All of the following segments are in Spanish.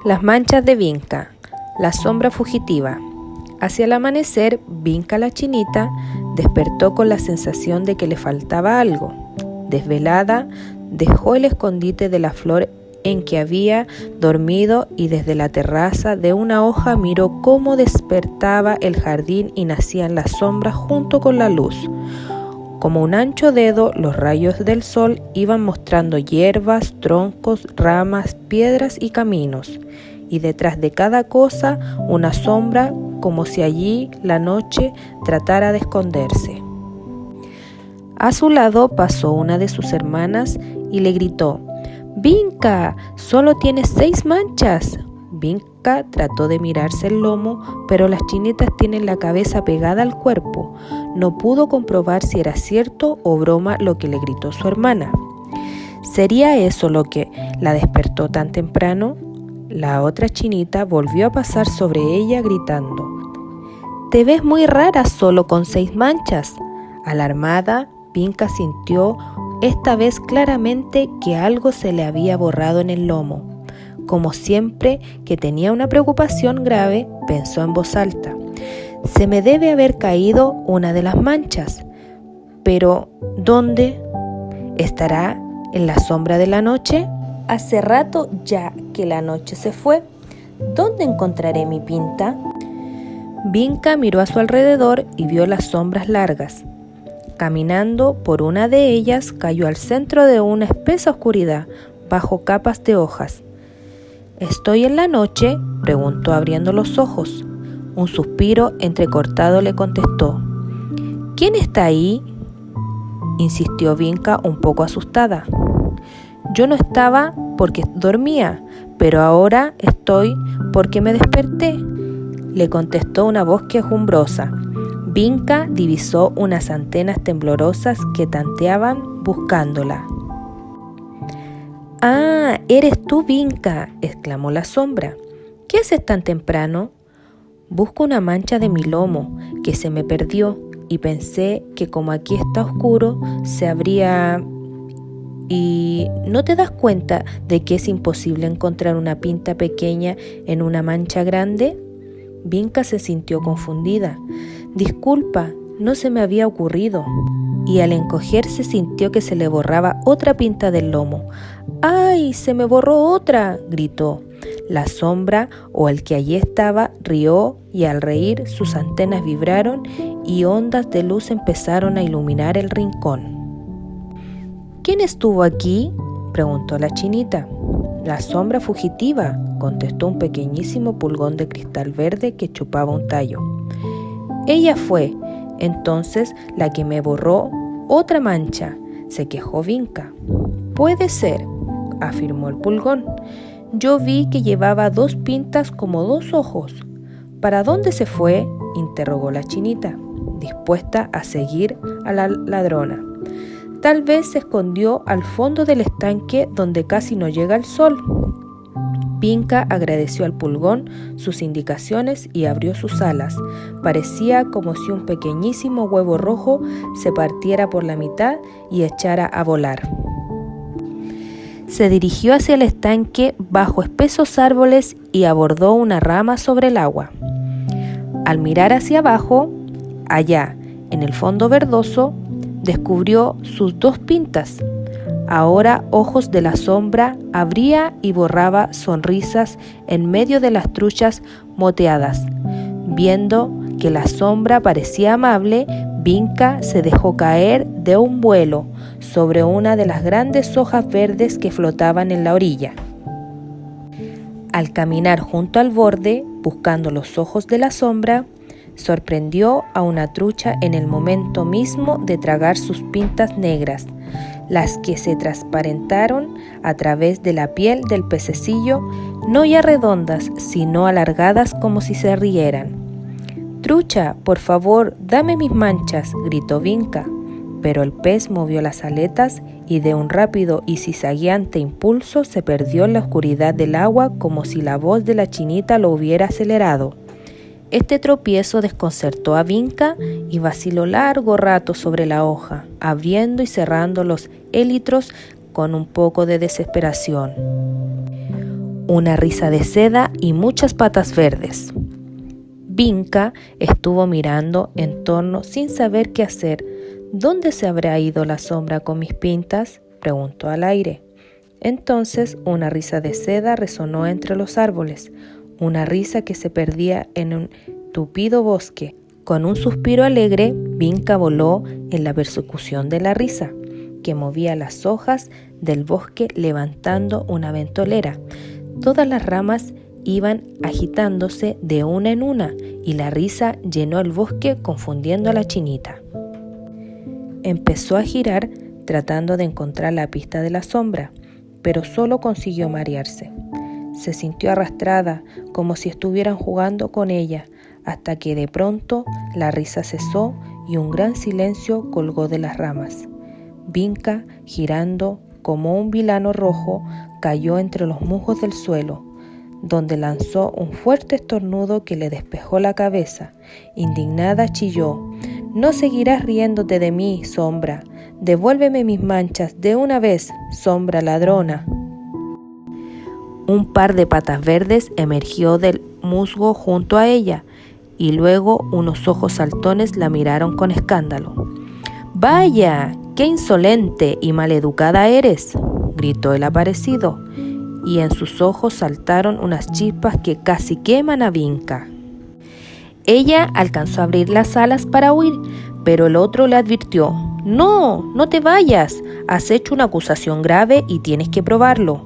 Las manchas de Vinca, la sombra fugitiva. Hacia el amanecer, Vinca la chinita despertó con la sensación de que le faltaba algo. Desvelada, dejó el escondite de la flor en que había dormido y desde la terraza de una hoja miró cómo despertaba el jardín y nacían las sombras junto con la luz. Como un ancho dedo, los rayos del sol iban mostrando hierbas, troncos, ramas, piedras y caminos, y detrás de cada cosa una sombra, como si allí la noche tratara de esconderse. A su lado pasó una de sus hermanas y le gritó: «Vinca, solo tienes 6 manchas». Vinca trató de mirarse el lomo, pero las chinitas tienen la cabeza pegada al cuerpo. No pudo comprobar si era cierto o broma lo que le gritó su hermana. ¿Sería eso lo que la despertó tan temprano? La otra chinita volvió a pasar sobre ella gritando: «Te ves muy rara solo con 6 manchas». Alarmada, Vinca sintió esta vez claramente que algo se le había borrado en el lomo. Como siempre que tenía una preocupación grave, pensó en voz alta: «Se me debe haber caído una de las manchas. Pero, ¿dónde? ¿Estará en la sombra de la noche? Hace rato ya que la noche se fue. ¿Dónde encontraré mi pinta?». Vinca miró a su alrededor y vio las sombras largas. Caminando por una de ellas, cayó al centro de una espesa oscuridad, bajo capas de hojas. «¿Estoy en la noche?», preguntó abriendo los ojos. Un suspiro entrecortado le contestó. «¿Quién está ahí?», insistió Vinca un poco asustada. «Yo no estaba porque dormía, pero ahora estoy porque me desperté», le contestó una voz quejumbrosa. Vinca divisó unas antenas temblorosas que tanteaban buscándola. «Ah, eres tú, Vinca», exclamó la sombra. «¿Qué haces tan temprano?». «Busco una mancha de mi lomo que se me perdió y pensé que como aquí está oscuro se habría... ¿Y no te das cuenta de que es imposible encontrar una pinta pequeña en una mancha grande?». Vinca se sintió confundida. «Disculpa, no se me había ocurrido». Y al encogerse sintió que se le borraba otra pinta del lomo. «¡Ay, se me borró otra!», gritó. La sombra, o el que allí estaba, rió y al reír sus antenas vibraron y ondas de luz empezaron a iluminar el rincón. «¿Quién estuvo aquí?», preguntó la chinita. «La sombra fugitiva», contestó un pequeñísimo pulgón de cristal verde que chupaba un tallo. «Ella fue, entonces, la que me borró otra mancha», se quejó Vinca. «Puede ser», afirmó el pulgón. «Yo vi que llevaba 2 pintas como 2 ojos». «¿Para dónde se fue?», interrogó la chinita, dispuesta a seguir a la ladrona. «Tal vez se escondió al fondo del estanque donde casi no llega el sol». Vinca agradeció al pulgón sus indicaciones y abrió sus alas. Parecía como si un pequeñísimo huevo rojo se partiera por la mitad y echara a volar. Se dirigió hacia el estanque bajo espesos árboles y abordó una rama sobre el agua. Al mirar hacia abajo, allá, en el fondo verdoso, descubrió sus 2 pintas. Ahora ojos de la sombra abría y borraba sonrisas en medio de las truchas moteadas. Viendo que la sombra parecía amable, Vinca se dejó caer de un vuelo sobre una de las grandes hojas verdes que flotaban en la orilla. Al caminar junto al borde, buscando los ojos de la sombra, sorprendió a una trucha en el momento mismo de tragar sus pintas negras, las que se transparentaron a través de la piel del pececillo, no ya redondas, sino alargadas como si se rieran. «Trucha, por favor, dame mis manchas», gritó Vinca, pero el pez movió las aletas y de un rápido y zigzagueante impulso se perdió en la oscuridad del agua como si la voz de la chinita lo hubiera acelerado. Este tropiezo desconcertó a Vinca y vaciló largo rato sobre la hoja, abriendo y cerrando los élitros con un poco de desesperación. una risa de seda y muchas patas verdes. Vinca estuvo mirando en torno sin saber qué hacer. ¿Dónde se habrá ido la sombra con mis pintas?, preguntó al aire. Entonces una risa de seda resonó entre los árboles, una risa que se perdía en un tupido bosque. Con un suspiro alegre, Vinca voló en la persecución de la risa, que movía las hojas del bosque levantando una ventolera. Todas las ramas iban agitándose de una en una y la risa llenó el bosque confundiendo a la chinita. Empezó a girar tratando de encontrar la pista de la sombra, pero solo consiguió marearse. Se sintió arrastrada como si estuvieran jugando con ella, hasta que de pronto la risa cesó y un gran silencio colgó de las ramas. Vinca, girando como un vilano rojo, cayó entre los musgos del suelo, donde lanzó un fuerte estornudo que le despejó la cabeza. Indignada chilló: «No seguirás riéndote de mí, sombra. Devuélveme mis manchas de una vez, sombra ladrona». Un par de patas verdes emergió del musgo junto a ella, y luego unos ojos saltones la miraron con escándalo. «¡Vaya! ¡Qué insolente y maleducada eres!», gritó el aparecido, y en sus ojos saltaron unas chispas que casi queman a Vinca. Ella alcanzó a abrir las alas para huir, pero el otro le advirtió: «No, no te vayas, has hecho una acusación grave y tienes que probarlo.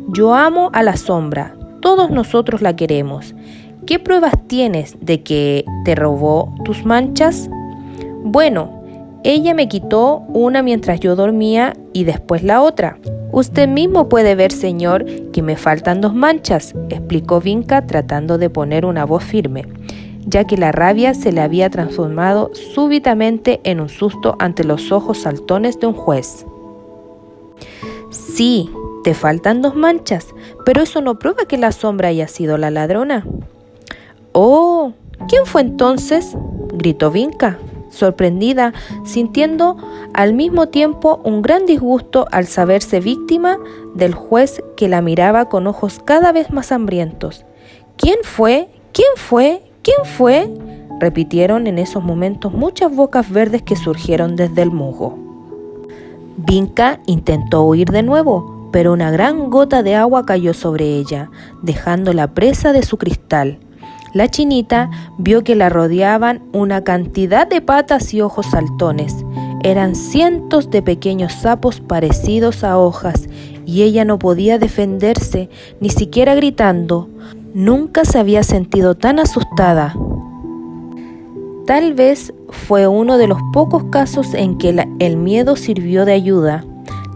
Yo amo a la sombra, todos nosotros la queremos. ¿Qué pruebas tienes de que te robó tus manchas?». «Bueno, ella me quitó una mientras yo dormía y después la otra. Usted mismo puede ver, señor, que me faltan 2 manchas», explicó Vinca tratando de poner una voz firme, ya que la rabia se le había transformado súbitamente en un susto ante los ojos saltones de un juez. «Sí, te faltan 2 manchas, pero eso no prueba que la sombra haya sido la ladrona». «Oh, ¿quién fue entonces?», gritó Vinca, sorprendida, sintiendo al mismo tiempo un gran disgusto al saberse víctima del juez que la miraba con ojos cada vez más hambrientos. «¿Quién fue? ¿Quién fue? ¿Quién fue?», repitieron en esos momentos muchas bocas verdes que surgieron desde el musgo. Vinca intentó huir de nuevo, pero una gran gota de agua cayó sobre ella, dejándola presa de su cristal. La chinita vio que la rodeaban una cantidad de patas y ojos saltones. Eran cientos de pequeños sapos parecidos a hojas, y ella no podía defenderse, ni siquiera gritando. Nunca se había sentido tan asustada. Tal vez fue uno de los pocos casos en que el miedo sirvió de ayuda.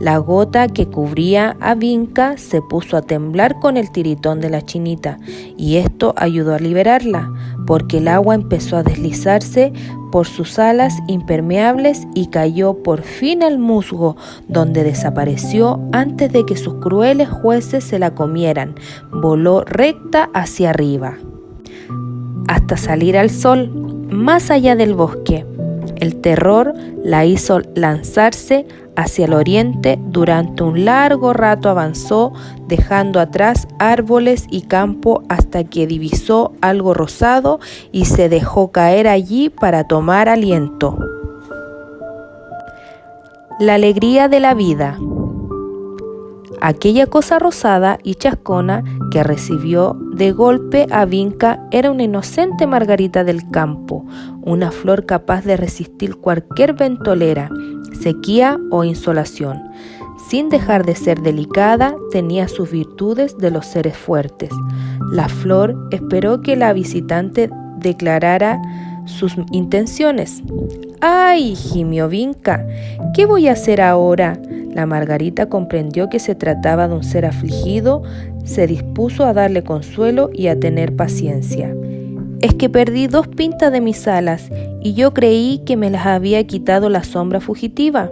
La gota que cubría a Vinca se puso a temblar con el tiritón de la chinita, y esto ayudó a liberarla, porque el agua empezó a deslizarse por sus alas impermeables y cayó por fin al musgo, donde desapareció antes de que sus crueles jueces se la comieran. Voló recta hacia arriba, hasta salir al sol, más allá del bosque. El terror la hizo lanzarse hacia el oriente. Durante un largo rato avanzó, dejando atrás árboles y campo hasta que divisó algo rosado y se dejó caer allí para tomar aliento. La alegría de la vida. Aquella cosa rosada y chascona que recibió de golpe a Vinca era una inocente margarita del campo, una flor capaz de resistir cualquier ventolera, sequía o insolación. Sin dejar de ser delicada, tenía sus virtudes de los seres fuertes. La flor esperó que la visitante declarara sus intenciones. «¡Ay!», gimió Vinca, «¿qué voy a hacer ahora?». La margarita comprendió que se trataba de un ser afligido, se dispuso a darle consuelo y a tener paciencia. «Es que perdí 2 pintas de mis alas y yo creí que me las había quitado la sombra fugitiva,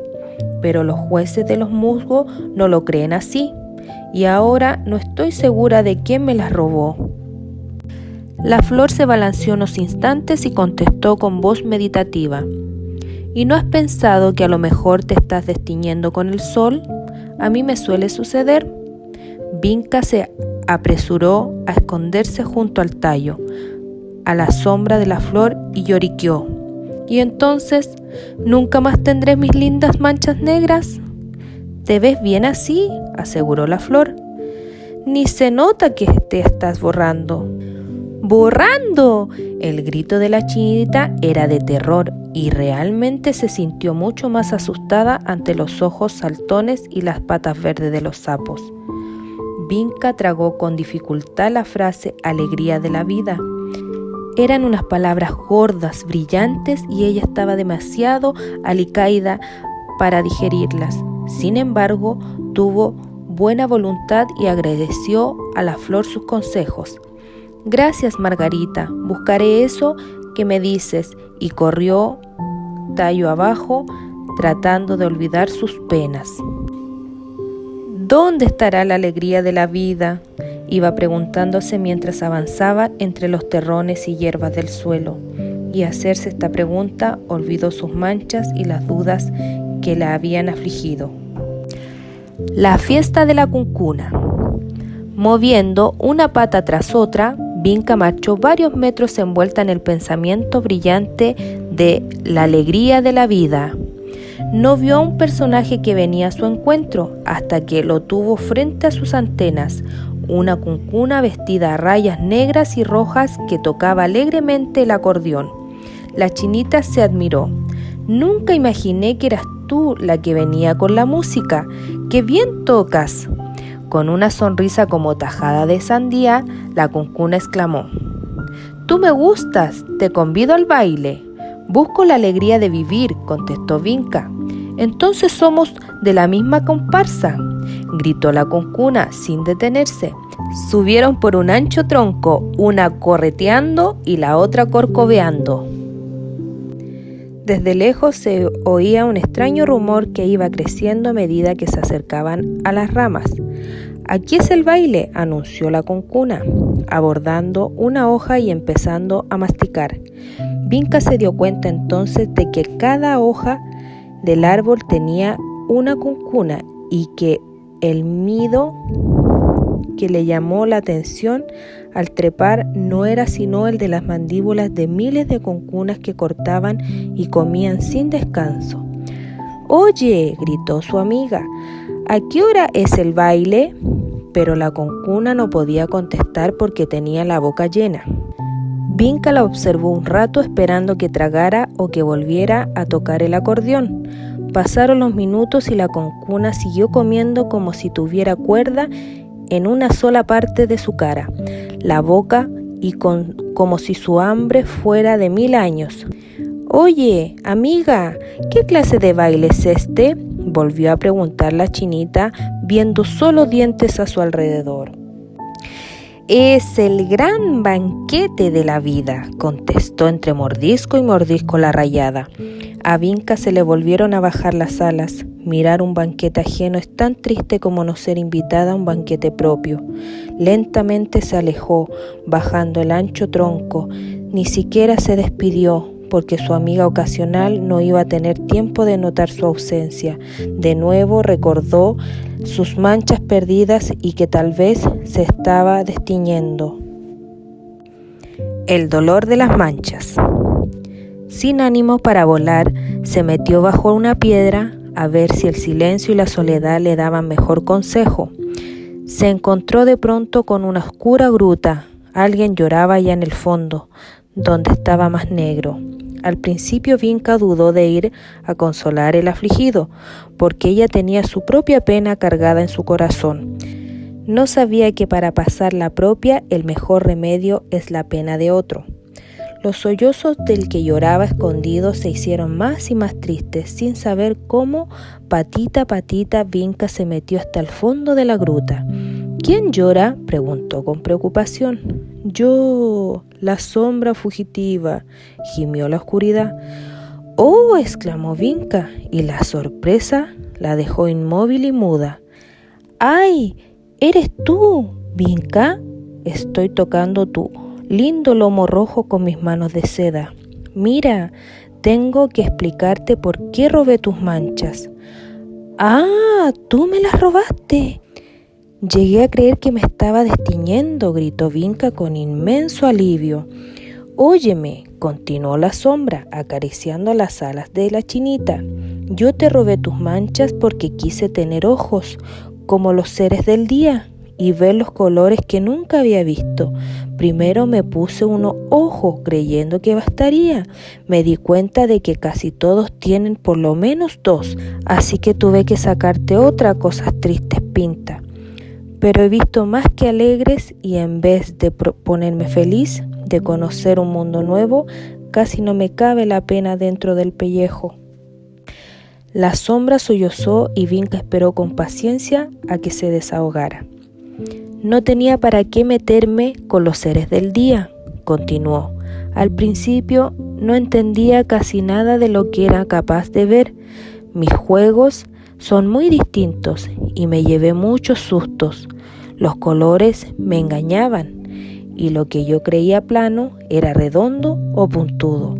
pero los jueces de los musgos no lo creen así, y ahora no estoy segura de quién me las robó». La flor se balanceó unos instantes y contestó con voz meditativa: «¿Y no has pensado que a lo mejor te estás destiñendo con el sol? A mí me suele suceder». Vinca se apresuró a esconderse junto al tallo, a la sombra de la flor, y lloriqueó. ¿Y entonces nunca más tendré mis lindas manchas negras? «Te ves bien así», aseguró la flor. «Ni se nota que te estás borrando». ¡Borrando! El grito de la chinita era de terror y realmente se sintió mucho más asustada ante los ojos saltones y las patas verdes de los sapos. Vinca tragó con dificultad la frase «alegría de la vida». Eran unas palabras gordas, brillantes, y ella estaba demasiado alicaída para digerirlas. Sin embargo, tuvo buena voluntad y agradeció a la flor sus consejos. «Gracias, Margarita, buscaré eso que me dices», y corrió tallo abajo, tratando de olvidar sus penas. «¿Dónde estará la alegría de la vida?», iba preguntándose mientras avanzaba entre los terrones y hierbas del suelo. Y hacerse esta pregunta olvidó sus manchas y las dudas que la habían afligido. La fiesta de la cuncuna. Moviendo una pata tras otra, Vinca marchó varios metros envuelta en el pensamiento brillante de la alegría de la vida. No vio a un personaje que venía a su encuentro hasta que lo tuvo frente a sus antenas, una cuncuna vestida a rayas negras y rojas que tocaba alegremente el acordeón. La chinita se admiró. «Nunca imaginé que eras tú la que venía con la música. ¡Qué bien tocas!». Con una sonrisa como tajada de sandía, la cuncuna exclamó: «Tú me gustas, te convido al baile». «Busco la alegría de vivir», contestó Vinca. «Entonces somos de la misma comparsa», gritó la cuncuna sin detenerse. Subieron por un ancho tronco, una correteando y la otra corcoveando. Desde lejos se oía un extraño rumor que iba creciendo a medida que se acercaban a las ramas. «Aquí es el baile», anunció la cuncuna, abordando una hoja y empezando a masticar. Vinca se dio cuenta entonces de que cada hoja del árbol tenía una cuncuna y que el nido que le llamó la atención al trepar no era sino el de las mandíbulas de miles de cuncunas que cortaban y comían sin descanso. «Oye», gritó su amiga, «¿a qué hora es el baile?». Pero la cuncuna no podía contestar porque tenía la boca llena. Vinca la observó un rato esperando que tragara o que volviera a tocar el acordeón. Pasaron los minutos y la cuncuna siguió comiendo como si tuviera cuerda en una sola parte de su cara, la boca, y como si su hambre fuera de 1000 años. «Oye, amiga, ¿qué clase de baile es este?», volvió a preguntar la chinita, viendo solo dientes a su alrededor. «Es el gran banquete de la vida», contestó entre mordisco y mordisco la rayada. A Vinca se le volvieron a bajar las alas. Mirar un banquete ajeno es tan triste como no ser invitada a un banquete propio. Lentamente se alejó, bajando el ancho tronco. Ni siquiera se despidió, porque su amiga ocasional no iba a tener tiempo de notar su ausencia. De nuevo recordó sus manchas perdidas y que tal vez se estaba destiñendo. El dolor de las manchas. Sin ánimo para volar, se metió bajo una piedra a ver si el silencio y la soledad le daban mejor consejo. Se encontró de pronto con una oscura gruta. Alguien lloraba allá en el fondo, donde estaba más negro. Al principio Vinca dudó de ir a consolar el afligido, porque ella tenía su propia pena cargada en su corazón. No sabía que para pasar la propia el mejor remedio es la pena de otro. Los sollozos del que lloraba escondido se hicieron más y más tristes. Sin saber cómo, patita a patita, Vinca se metió hasta el fondo de la gruta. «¿Quién llora?», preguntó con preocupación. «Yo, la sombra fugitiva», gimió la oscuridad. «¡Oh!», exclamó Vinca, y la sorpresa la dejó inmóvil y muda. «¡Ay! ¿Eres tú, Vinca?». «Estoy tocando tu lindo lomo rojo con mis manos de seda. Mira, tengo que explicarte por qué robé tus manchas». «¡Ah! ¿Tú me las robaste?». Llegué a creer que me estaba destiñendo, gritó Vinca con inmenso alivio. Óyeme, continuó la sombra, acariciando las alas de la chinita. Yo te robé tus manchas porque quise tener ojos, como los seres del día, y ver los colores que nunca había visto. Primero me puse unos ojos creyendo que bastaría. Me di cuenta de que casi todos tienen por lo menos dos, así que tuve que sacarte otra, cosas tristes, Pinta. Pero he visto más que alegres y en vez de ponerme feliz de conocer un mundo nuevo, casi no me cabe la pena dentro del pellejo. La sombra sollozó y Vinca esperó con paciencia a que se desahogara. No tenía para qué meterme con los seres del día, continuó. Al principio no entendía casi nada de lo que era capaz de ver. Mis juegos son muy distintos y me llevé muchos sustos. Los colores me engañaban y lo que yo creía plano era redondo o puntudo.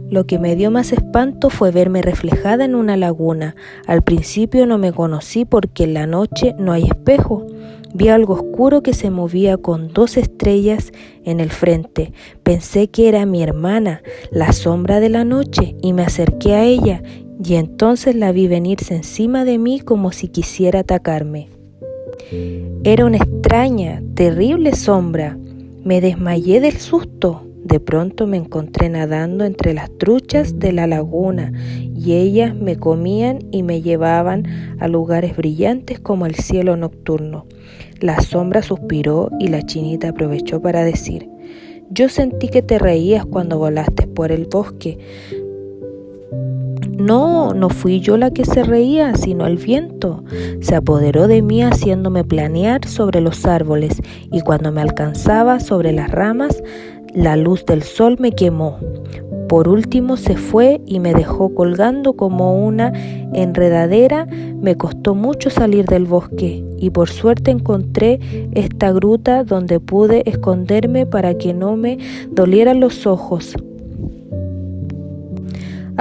Lo que me dio más espanto fue verme reflejada en una laguna. Al principio no me conocí porque en la noche no hay espejo. Vi algo oscuro que se movía con 2 estrellas en el frente. Pensé que era mi hermana, la sombra de la noche, y me acerqué a ella, y entonces la vi venirse encima de mí como si quisiera atacarme. Era una extraña, terrible sombra. Me desmayé del susto. De pronto me encontré nadando entre las truchas de la laguna y ellas me comían y me llevaban a lugares brillantes como el cielo nocturno. La sombra suspiró y la chinita aprovechó para decir: yo sentí que te reías cuando volaste por el bosque. No fui yo la que se reía, sino el viento. Se apoderó de mí haciéndome planear sobre los árboles y cuando me alcanzaba sobre las ramas, la luz del sol me quemó. Por último se fue y me dejó colgando como una enredadera. Me costó mucho salir del bosque y por suerte encontré esta gruta donde pude esconderme para que no me dolieran los ojos.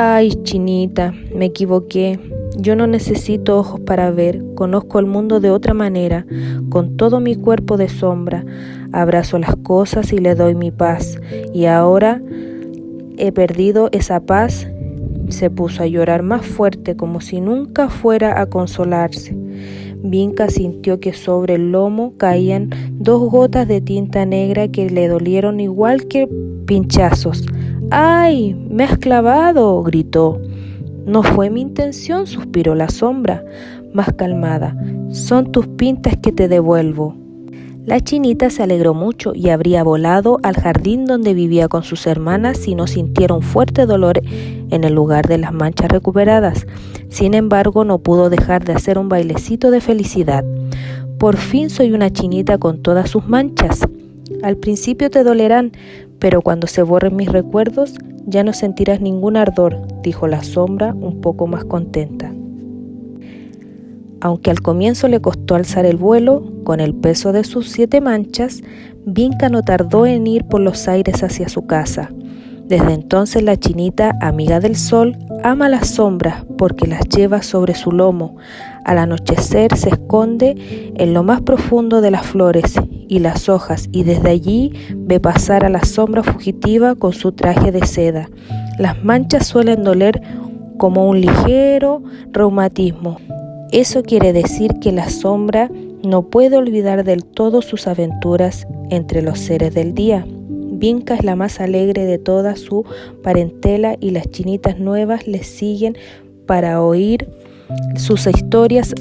Ay, chinita, me equivoqué. Yo no necesito ojos para ver, conozco el mundo de otra manera, con todo mi cuerpo de sombra. Abrazo las cosas y le doy mi paz, y ahora he perdido esa paz. Se puso a llorar más fuerte, como si nunca fuera a consolarse. Vinca sintió que sobre el lomo caían 2 gotas de tinta negra que le dolieron igual que pinchazos. ¡Ay! ¡Me has clavado!, gritó. No fue mi intención, suspiró la sombra, más calmada. Son tus pintas que te devuelvo. La chinita se alegró mucho y habría volado al jardín donde vivía con sus hermanas si no sintiera un fuerte dolor en el lugar de las manchas recuperadas. Sin embargo, no pudo dejar de hacer un bailecito de felicidad. Por fin soy una chinita con todas sus manchas. Al principio te dolerán, pero cuando se borren mis recuerdos, ya no sentirás ningún ardor, dijo la sombra un poco más contenta. Aunque al comienzo le costó alzar el vuelo, con el peso de sus 7 manchas, Vinca no tardó en ir por los aires hacia su casa. Desde entonces la chinita, amiga del sol, ama las sombras porque las lleva sobre su lomo. Al anochecer se esconde en lo más profundo de las flores y las hojas y desde allí ve pasar a la sombra fugitiva con su traje de seda. Las manchas suelen doler como un ligero reumatismo. Eso quiere decir que la sombra no puede olvidar del todo sus aventuras entre los seres del día. Vinca es la más alegre de toda su parentela y las chinitas nuevas le siguen para oír sus historias.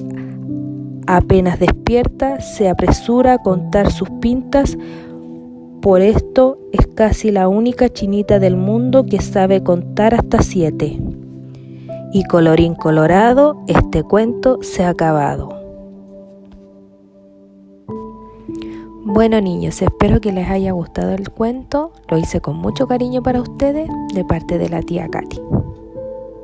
Apenas despierta, se apresura a contar sus pintas. Por esto es casi la única chinita del mundo que sabe contar hasta 7. Y colorín colorado, este cuento se ha acabado. Bueno niños, espero que les haya gustado el cuento. Lo hice con mucho cariño para ustedes de parte de la tía Katy.